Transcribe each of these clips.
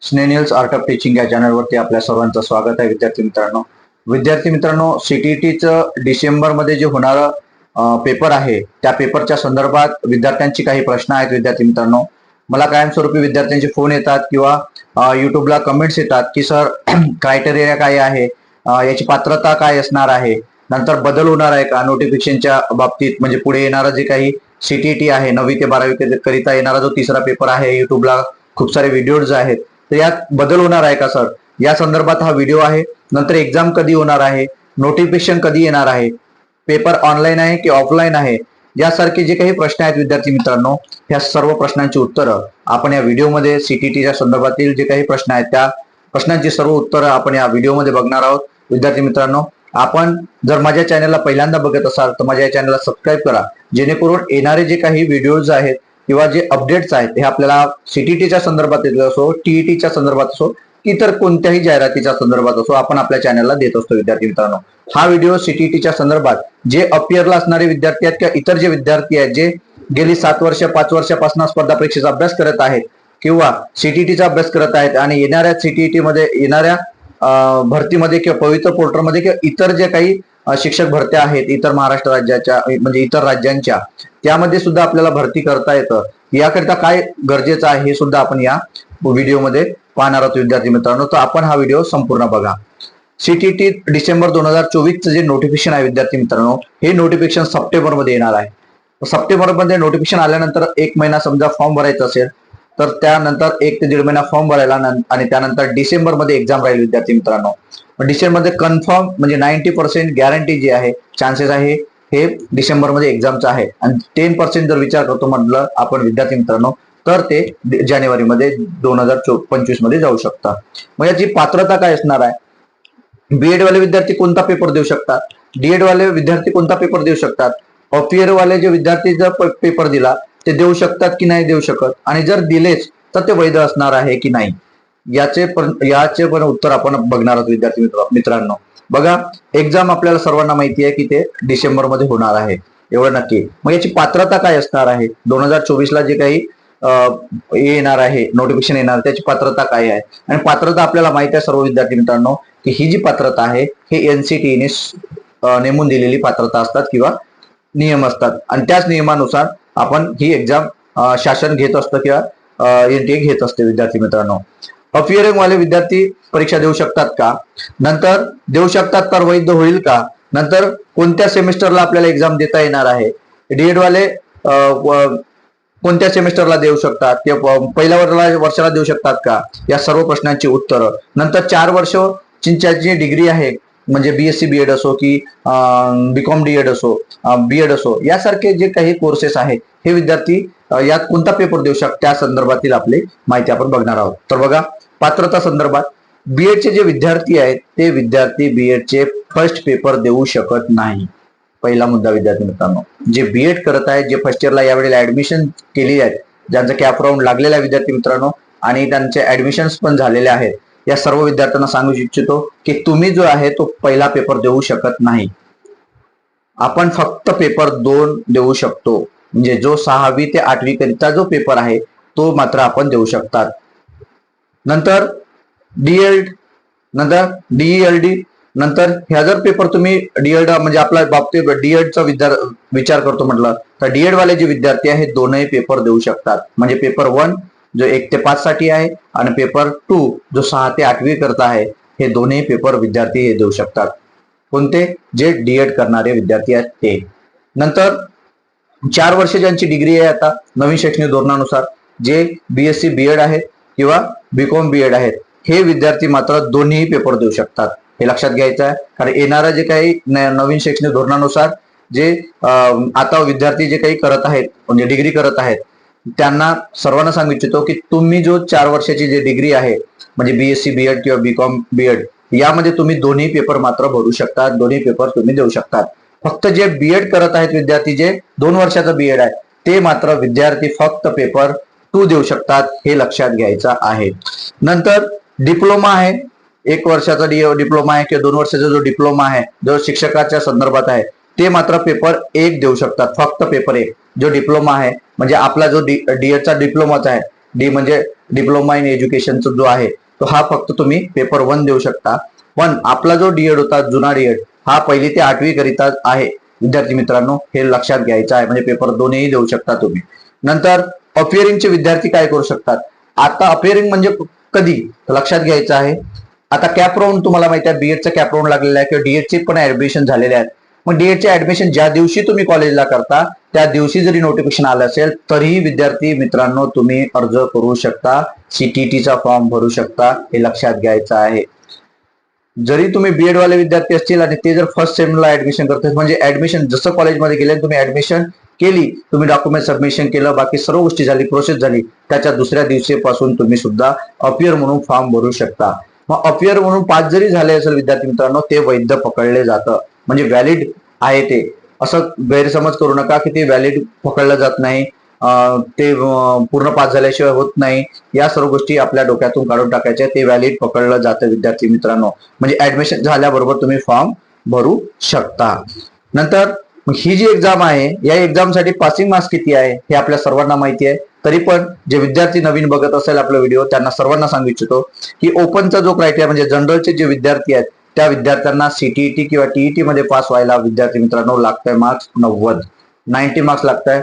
स्नेनियल्स art of teaching या चॅनलवरती आपल्या सर्वांचं स्वागत आहे. विद्यार्थी मित्रांनो, सीटीईटीचं डिसेंबरमध्ये जे होणारं पेपर आहे त्या पेपरच्या संदर्भात विद्यार्थ्यांची काही प्रश्न आहेत. विद्यार्थी मित्रांनो, मला कायमस्वरूपी विद्यार्थ्यांचे फोन येतात किंवा युट्यूबला कमेंट्स येतात की सर क्रायटेरिया काय आहे, याची पात्रता काय असणार आहे, नंतर बदल होणार आहे का नोटिफिकेशनच्या बाबतीत, म्हणजे पुढे येणारा जे काही सीटीईटी आहे 9वी ते 12वी करिता येणारा जो तिसरा पेपर आहे, युट्यूबला खूप सारे व्हिडिओज आहेत, तर यात बदल होणार आहे का सर, या संदर्भात हा व्हिडिओ आहे. नंतर एक्झाम कधी होणार आहे, नोटिफिकेशन कधी येणार आहे, पेपर ऑनलाईन आहे की ऑफलाईन आहे, यासारखे जे काही प्रश्न आहेत विद्यार्थी मित्रांनो, या सर्व प्रश्नांची उत्तरं आपण या व्हिडिओमध्ये सीटीईटीच्या संदर्भातील जे काही प्रश्न आहेत त्या प्रश्नांची सर्व उत्तरं आपण या व्हिडिओमध्ये बघणार आहोत. विद्यार्थी मित्रांनो, आपण जर माझ्या चॅनलला पहिल्यांदा बघत असाल तर माझ्या चॅनलला सबस्क्राईब करा, जेणेकरून येणारे जे काही व्हिडिओज आहेत किंवा जे अपडेट्स आहेत हे आपल्याला सीटीईटीच्या संदर्भात असो, टीईटीच्या संदर्भात असो, इतर कोणत्याही जाहिरातीच्या संदर्भात असो, आपण आपल्या चॅनलला देत असतो. विद्यार्थी मित्रांनो, हा व्हिडिओ सीटीईटीच्या संदर्भात जे अपियरला असणारे विद्यार्थी आहेत किंवा इतर जे विद्यार्थी आहेत जे गेली 7 वर्ष 5 वर्षापासून स्पर्धा परीक्षेचा अभ्यास करत आहेत किंवा सीटीईटीचा अभ्यास करत आहेत आणि येणाऱ्या सीटीईटी मध्ये येणाऱ्या भरतीमध्ये किंवा पवित्र पोर्टलमध्ये किंवा इतर जे काही शिक्षक भरत्या आहेत इतर महाराष्ट्र राज्याच्या म्हणजे इतर राज्यांच्या, त्यामध्ये सुद्धा आपल्याला भरती करता येतं. याकरिता काय गरजेचं आहे हे सुद्धा आपण या व्हिडिओमध्ये पाहणार आहोत. विद्यार्थी मित्रांनो, तर आपण हा व्हिडिओ संपूर्ण बघा. सीटीईटी डिसेंबर 2024चं जे नोटिफिकेशन आहे विद्यार्थी मित्रांनो, हे नोटिफिकेशन सप्टेंबरमध्ये येणार आहे. सप्टेंबरमध्ये नोटिफिकेशन आल्यानंतर 1 महिना समजा फॉर्म भरायचा असेल तर त्यानंतर 1 ते 1.5 महिना फॉर्म भरायला आणि त्यानंतर डिसेंबरमध्ये एक्झाम राहील. विद्यार्थी मित्रांनो, डिसेंबरमध्ये कन्फर्म म्हणजे 90% गॅरंटी जी आहे, चान्सेस आहे हे डिसेंबरमध्ये एक्झामचं आहे. आणि 10% जर विचार करतो म्हटलं आपण विद्यार्थी मित्रांनो, तर ते जानेवारीमध्ये 2025 मध्ये जाऊ शकतात. मग याची पात्रता काय असणार आहे? बीएड वाले विद्यार्थी कोणता पेपर देऊ शकतात, डीएड वाले विद्यार्थी कोणता पेपर देऊ शकतात, अपियर वाले जे विद्यार्थी जर पेपर दिला ते देऊ शकतात की नाही देऊ शकत, आणि जर दिलेच तर ते वैध असणार आहे की नाही, याचे पण उत्तर आपण बघणार आहोत. विद्यार्थी मित्रांनो, बघा, एक्झाम आपल्याला सर्वांना माहिती आहे की ते डिसेंबरमध्ये होणार आहे, एवढं नक्की. मग याची पात्रता काय असणार आहे? 2024ला जे काही येणार आहे नोटिफिकेशन येणार, त्याची पात्रता काय आहे? आणि पात्रता आपल्याला माहिती आहे सर्व विद्यार्थी मित्रांनो की ही जी पात्रता आहे हे एनसीटीने नेमून दिलेली पात्रता असतात किंवा नियम असतात, आणि त्याच नियमानुसार आपण ही एक्झाम शासन घेत असतं किंवा एनटीए घेत असते. विद्यार्थी मित्रांनो, अपियरिंग वाले विद्यार्थी परीक्षा देऊ शकतात का? नंतर देऊ शकतात तर वैध होईल का? नंतर कोणत्या सेमिस्टरला आपल्याला एक्झाम देता येणार आहे? डीएड वाले कोणत्या सेमिस्टरला देऊ शकतात किंवा पहिल्या वर्षाला देऊ शकतात का? या सर्व प्रश्नांची उत्तरं. नंतर 4 वर्षची जी डिग्री आहे, म्हणजे बीएससी बीएड असो की बीकॉम डीएड असो, बीएड असो, यासारखे जे काही कोर्सेस आहेत हे विद्यार्थी यात कोणता पेपर देऊ शकतात, त्या संदर्भातील आपली माहिती आपण बघणार आहोत. तर बघा, पात्रता संदर्भात बीएडचे जे विद्यार्थी आहेत ते विद्यार्थी बीएडचे फर्स्ट पेपर देऊ शकत नाही. पहिला मुद्दा विद्यार्थी मित्रांनो, जे बीएड करत आहेत, जे फर्स्ट इयरला यावेळेला ऍडमिशन केली आहेत, ज्यांचा कॅप राऊंड लागलेला आहे विद्यार्थी मित्रांनो, आणि त्यांचे ऍडमिशन्स पण झालेले आहेत, या सर्व विद्यार्थ्यांना सांगू इच्छितो की तुम्ही जो आहे तो पहिला पेपर देऊ शकत नाही. आपण फक्त पेपर 2 देऊ शकतो, म्हणजे जो 6वी ते 8वी करिता जो पेपर आहे तो मात्र आपण देऊ शकतात. नंतर डीएड, नंतर डीईएलडी, नंतर ह्या जर पेपर तुम्ही डीएड म्हणजे आपल्या बाबतीत डीएडचा विचार करतो म्हटलं तर डीएड वाले जे विद्यार्थी आहेत दोनही पेपर देऊ शकतात. म्हणजे पेपर 1 जो 1 ते 5 साठी आहे आणि पेपर 2 जो 6 ते 8वी करता आहे, हे दोन्ही पेपर विद्यार्थी हे देऊ शकतात. कोणते? जे डीएड करणारे विद्यार्थी आहेत ते. नंतर 4 वर्ष ज्यांची डिग्री आहे आता नवीन शैक्षणिक धोरणानुसार, जे बीएससी बीएड आहेत किंवा बीकॉम बीएड आहेत, हे विद्यार्थी मात्र दोन्ही पेपर देऊ शकतात. हे लक्षात घ्यायचं आहे, कारण येणारं जे काही नवीन शैक्षणिक धोरणानुसार जे आता विद्यार्थी जे काही करत आहेत म्हणजे डिग्री करत आहेत, त्यांना सर्वांना सांगू इच्छितो की तुम्ही जो 4 वर्षाची जी डिग्री आहे म्हणजे बीएससी बीएड किंवा बीकॉम बीएड, यामध्ये तुम्ही दोन्ही पेपर मात्र भरू शकतात, दोन्ही पेपर तुम्ही देऊ शकतात. फक्त जे बीएड करत आहेत विद्यार्थी, जे 2 वर्षाचं बीएड आहे, ते मात्र विद्यार्थी फक्त पेपर 2 देऊ शकतात, हे लक्षात घ्यायचं आहे. नंतर डिप्लोमा आहे, 1 वर्षाचा डिप्लोमा आहे किंवा 2 वर्षाचा जो डिप्लोमा आहे जो शिक्षकाच्या संदर्भात आहे, ते मात्र पेपर 1 देऊ शकतात, फक्त पेपर 1. जो डिप्लोमा आहे म्हणजे आपला जो डीएडचा डिप्लोमाचा आहे, डी म्हणजे डिप्लोमा इन एज्युकेशनचा जो आहे तो हा फक्त तुम्ही पेपर 1 देऊ शकता. पण आपला जो डीएड होता जुना डीएड हा 1ली ते 8वी करिता आहे विद्यार्थी मित्रांनो, हे लक्षात घ्यायचं आहे. म्हणजे पेपर 2ही देऊ शकता तुम्ही. नंतर अपिअरिंगचे विद्यार्थी काय करू शकतात. आता अपिअरिंग म्हणजे कधी लक्षात घ्यायचं आहे. आता कॅप राऊंड तुम्हाला माहिती आहे, बीएडचा कॅप राऊंड लागलेला आहे किंवा डीएडचे पण ऍडमिशन झालेले आहेत. मग डीएडचे ऍडमिशन ज्या दिवशी तुम्ही कॉलेजला करता त्या दिवशी जरी नोटिफिकेशन आलं असेल तरीही विद्यार्थी मित्रांनो तुम्ही अर्ज करू शकता, सीटीटीचा फॉर्म भरू शकता, हे लक्षात घ्यायचं आहे. जरी तुम्ही बीएड वाले विद्यार्थी असतील आणि ते जर फर्स्ट सेमला ऍडमिशन करतात, म्हणजे ऍडमिशन जसं कॉलेजमध्ये गेले तुम्ही ऍडमिशन केली, तुम्ही डॉक्युमेंट सबमिशन केलं, बाकी सर्व गोष्टी झाली, प्रोसेस झाली, त्याच्या दुसऱ्या दिवशीपासून तुम्ही सुद्धा अपियर म्हणून फॉर्म भरू शकता. मग अपियर म्हणून पास जरी झाले असेल विद्यार्थी मित्रांनो ते वैध पकडले जातं, म्हणजे व्हॅलिड आहे ते. असं गैरसमज करू नका की ते व्हॅलिड पकडलं जात नाही, ते पूर्ण पास झाल्याशिवाय होत नाही. या सर्व गोष्टी आपल्या डोक्यातून काढून टाकायच्या. ते व्हॅलिड पकडलं जातं विद्यार्थी मित्रांनो, म्हणजे ऍडमिशन झाल्याबरोबर तुम्ही फॉर्म भरू शकता. नंतर ही जी एक्झाम आहे या एक्झामसाठी पासिंग मार्क्स किती आहे हे आपल्या सर्वांना माहिती आहे. तरी पण जे विद्यार्थी नवीन बघत असेल आपला व्हिडिओ त्यांना सर्वांना सांगू इच्छितो की ओपनचा जो क्रायटेरिया म्हणजे जनरलचे जे विद्यार्थी आहेत त्या विद्यार्थ्यांना सीटीईटी किंवा टीईटी मध्ये पास व्हायला विद्यार्थी मित्रांनो लागतंय मार्क्स 90 मार्क्स लागतंय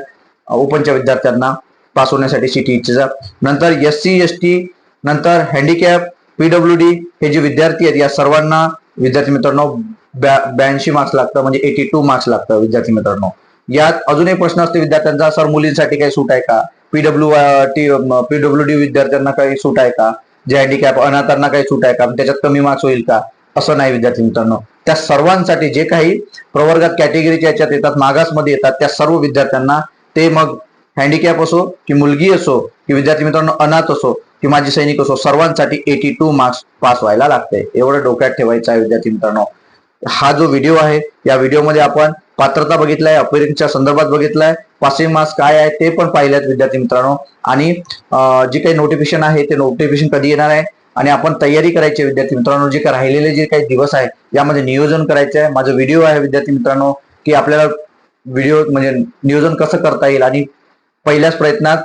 ओपनच्या विद्यार्थ्यांना पास होण्यासाठी सीटीईटीचा. नंतर एससी एसटी नंतर हँडिकॅप पीडब्ल्यूडी हे जे विद्यार्थी आहेत या सर्वांना विद्यार्थी मित्रांनो 82 मार्क्स लागतं, म्हणजे 82 मार्क्स लागतं विद्यार्थी मित्रांनो. यात अजून एक प्रश्न असतो विद्यार्थ्यांचा, सर मुलींसाठी काही सूट आहे का, पीडब्ल्यूडी विद्यार्थ्यांना काही सूट आहे का, जे हँडिकॅप अनाथांना काही सूट आहे का, त्याच्यात कमी मार्क्स होईल का. असं नाही विद्यार्थी मित्रांनो, त्या सर्वांसाठी जे काही प्रवर्गात कॅटेगरीच्या याच्यात येतात मागासमध्ये येतात त्या सर्व विद्यार्थ्यांना, ते मग हँडिकॅप असो की मुलगी असो की विद्यार्थी मित्रांनो अनाथ असो की माजी सैनिक असो, सर्वांसाठी 82 मार्क्स पास व्हायला लागते. एवढं डोक्यात ठेवायचं आहे विद्यार्थी मित्रांनो. हा जो व्हिडिओ आहे या व्हिडिओमध्ये आपण पात्रता बघितलाय, अपिअरिंगच्या संदर्भात बघितलाय, पासिंग मार्क्स काय आहे ते पण पाहिलेत विद्यार्थी मित्रांनो. आणि जे काही नोटिफिकेशन आहे ते नोटिफिकेशन कधी येणार आहे आणि आपण तयारी करायची विद्यार्थी मित्रांनो. जे काही राहिलेले जे काही दिवस आहे यामध्ये नियोजन करायचं आहे. माझा व्हिडिओ आहे विद्यार्थी मित्रांनो की आपल्याला व्हिडिओ म्हणजे नियोजन कसं करता येईल आणि पहिल्याच प्रयत्नात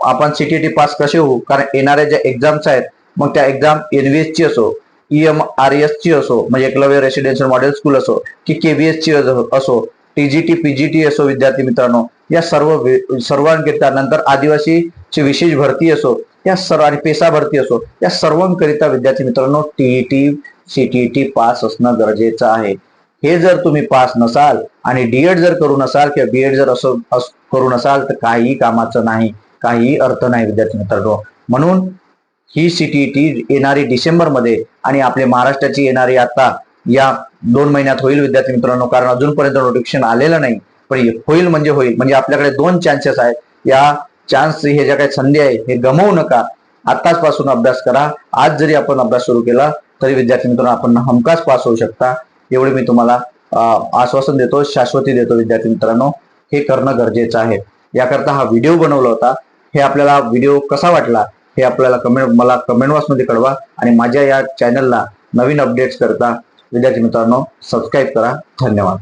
आपण सीटीटी पास कसे होऊ. कारण येणाऱ्या ज्या एक्झाम्स आहेत मग त्या एक्झाम एनव्हीएस ची असो, EMRS ची असो म्हणजे एकलव्य रेसिडेन्शियल मॉडेल स्कूल असो की केबीएस ची असो, टीजीटी पीजीटी असो विद्यार्थी मित्रांनो, या सर्वांकरिता, नंतर आदिवासीची विशेष भरती असो या सर्व आणि पेसा भरती असो या सर्वांकरिता विद्यार्थी मित्रांनो टीईटी सीटीईटी पास असणं गरजेचं आहे. हे जर तुम्ही पास नसाल आणि डीएड जर करू नसाल किंवा बीएड जर असं करू नसाल तर काही कामाचं नाही, काही अर्थ नाही विद्यार्थी मित्रांनो. म्हणून ही सीटीईटी येणारी डिसेंबरमध्ये आणि आपल्या महाराष्ट्राची येणारी आता या 2 महिन्यात होईल विद्यार्थी मित्रांनो. कारण अजूनपर्यंत नोटिफिकेशन आलेलं नाही, पण होईल म्हणजे होईल. म्हणजे आपल्याकडे 2 चान्सेस आहेत. या चान्स हे ज्या काही संधी आहे हे गमवू नका. आताच पासून अभ्यास करा. आज जरी आपण अभ्यास सुरू केला तरी विद्यार्थी मित्रांनो आपण हमखास पास होऊ शकता. एवढे मी तुम्हाला आश्वासन देतो, शाश्वती देतो विद्यार्थी मित्रांनो. हे करणं गरजेचं आहे. याकरता हा व्हिडिओ बनवला होता. हे आपल्याला व्हिडिओ कसा वाटला हे आपल्याला मला कमेंट बॉक्समध्ये कळवा. आणि माझ्या या चॅनलला नवीन अपडेट्स करता विद्यार्थी मित्रांनो सबस्क्राईब करा. धन्यवाद.